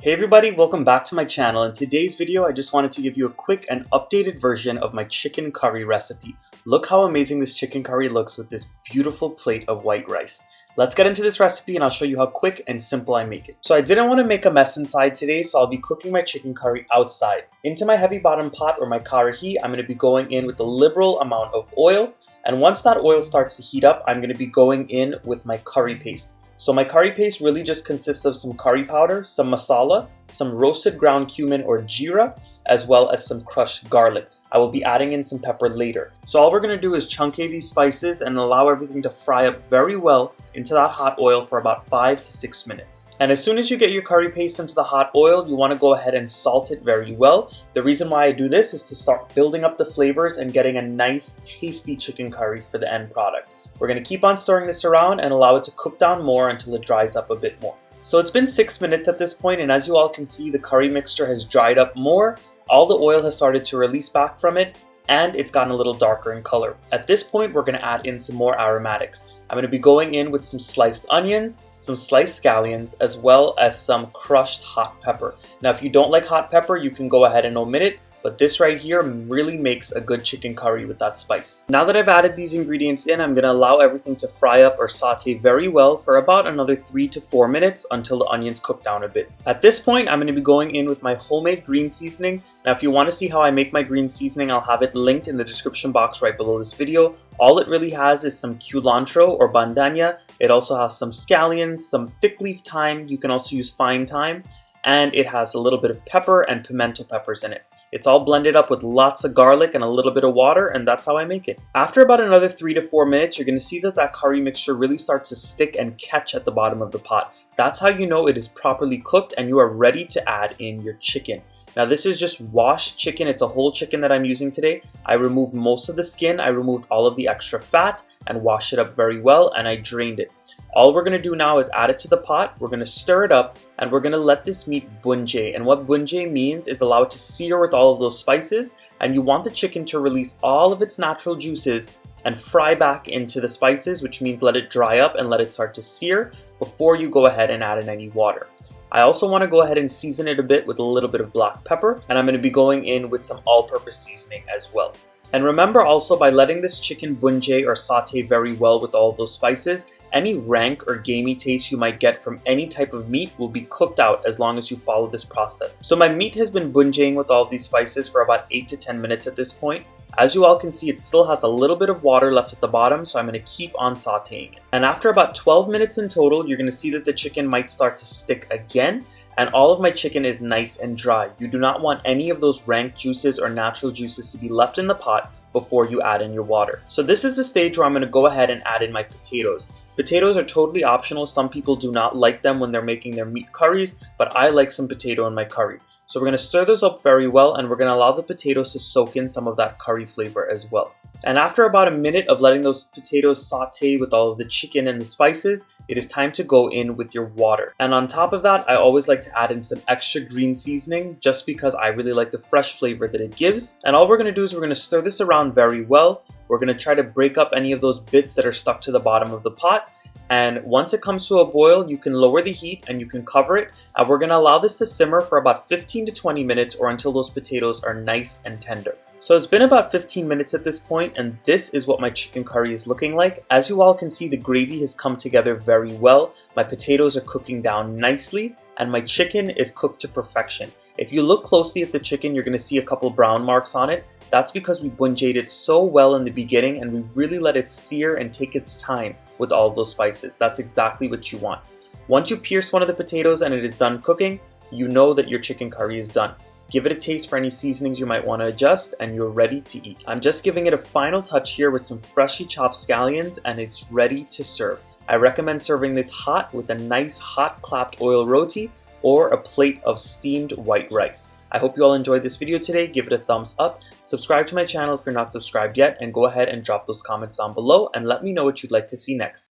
Hey everybody, welcome back to my channel. In today's video, I just wanted to give you a quick and updated version of my chicken curry recipe. Look how amazing this chicken curry looks with this beautiful plate of white rice. Let's get into this recipe and I'll show you how quick and simple I make it. So I didn't want to make a mess inside today, so I'll be cooking my chicken curry outside. Into my heavy bottom pot or my karahi, I'm going to be going in with a liberal amount of oil. And once that oil starts to heat up, I'm going to be going in with my curry paste. So my curry paste really just consists of some curry powder, some masala, some roasted ground cumin or geera, as well as some crushed garlic. I will be adding in some pepper later. So all we're going to do is chunkate these spices and allow everything to fry up very well into that hot oil for about 5 to 6 minutes. And as soon as you get your curry paste into the hot oil, you want to go ahead and salt it very well. The reason why I do this is to start building up the flavors and getting a nice tasty chicken curry for the end product. We're going to keep on stirring this around and allow it to cook down more until it dries up a bit more. So it's been 6 minutes at this point, and as you all can see, the curry mixture has dried up more. All the oil has started to release back from it, and it's gotten a little darker in color. At this point, we're going to add in some more aromatics. I'm going to be going in with some sliced onions, some sliced scallions, as well as some crushed hot pepper. Now, if you don't like hot pepper, you can go ahead and omit it. But this right here really makes a good chicken curry with that spice. Now that I've added these ingredients in, I'm going to allow everything to fry up or saute very well for about another 3 to 4 minutes until the onions cook down a bit. At this point, I'm going to be going in with my homemade green seasoning. Now if you want to see how I make my green seasoning, I'll have it linked in the description box right below this video. All it really has is some culantro or bandanya. It also has some scallions, some thick leaf thyme. You can also use fine thyme. And it has a little bit of pepper and pimento peppers in it. It's all blended up with lots of garlic and a little bit of water, and that's how I make it. After about another 3 to 4 minutes, you're going to see that curry mixture really starts to stick and catch at the bottom of the pot. That's how you know it is properly cooked and you are ready to add in your chicken. Now this is just washed chicken. It's a whole chicken that I'm using today. I removed most of the skin, I removed all of the extra fat and washed it up very well, and I drained it. All we're going to do now is add it to the pot. We're going to stir it up and we're going to let this meat bunjay. And what bunjay means is allow it to sear with all of those spices, and you want the chicken to release all of its natural juices and fry back into the spices, which means let it dry up and let it start to sear before you go ahead and add in any water. I also want to go ahead and season it a bit with a little bit of black pepper, and I'm going to be going in with some all-purpose seasoning as well. And remember also, by letting this chicken bunjay or saute very well with all of those spices, any rank or gamey taste you might get from any type of meat will be cooked out as long as you follow this process. So my meat has been bunjaying with all of these spices for about 8 to 10 minutes at this point. As you all can see, it still has a little bit of water left at the bottom, so I'm going to keep on sauteing it. And after about 12 minutes in total, you're going to see that the chicken might start to stick again, and all of my chicken is nice and dry. You do not want any of those rank juices or natural juices to be left in the pot before you add in your water. So this is the stage where I'm going to go ahead and add in my potatoes. Potatoes are totally optional. Some people do not like them when they're making their meat curries, but I like some potato in my curry. So we're going to stir those up very well, and we're going to allow the potatoes to soak in some of that curry flavor as well. And after about a minute of letting those potatoes saute with all of the chicken and the spices, it is time to go in with your water. And on top of that, I always like to add in some extra green seasoning just because I really like the fresh flavor that it gives. And all we're going to do is we're going to stir this around very well. We're going to try to break up any of those bits that are stuck to the bottom of the pot. And once it comes to a boil, you can lower the heat and you can cover it. And we're going to allow this to simmer for about 15 to 20 minutes or until those potatoes are nice and tender. So it's been about 15 minutes at this point, and this is what my chicken curry is looking like. As you all can see, the gravy has come together very well. My potatoes are cooking down nicely, and my chicken is cooked to perfection. If you look closely at the chicken, you're going to see a couple brown marks on it. That's because we bunjayed it so well in the beginning, and we really let it sear and take its time with all of those spices. That's exactly what you want. Once you pierce one of the potatoes and it is done cooking, you know that your chicken curry is done. Give it a taste for any seasonings you might want to adjust, and you're ready to eat. I'm just giving it a final touch here with some freshly chopped scallions, and it's ready to serve. I recommend serving this hot with a nice hot clapped oil roti or a plate of steamed white rice. I hope you all enjoyed this video today. Give it a thumbs up, subscribe to my channel if you're not subscribed yet, and go ahead and drop those comments down below and let me know what you'd like to see next.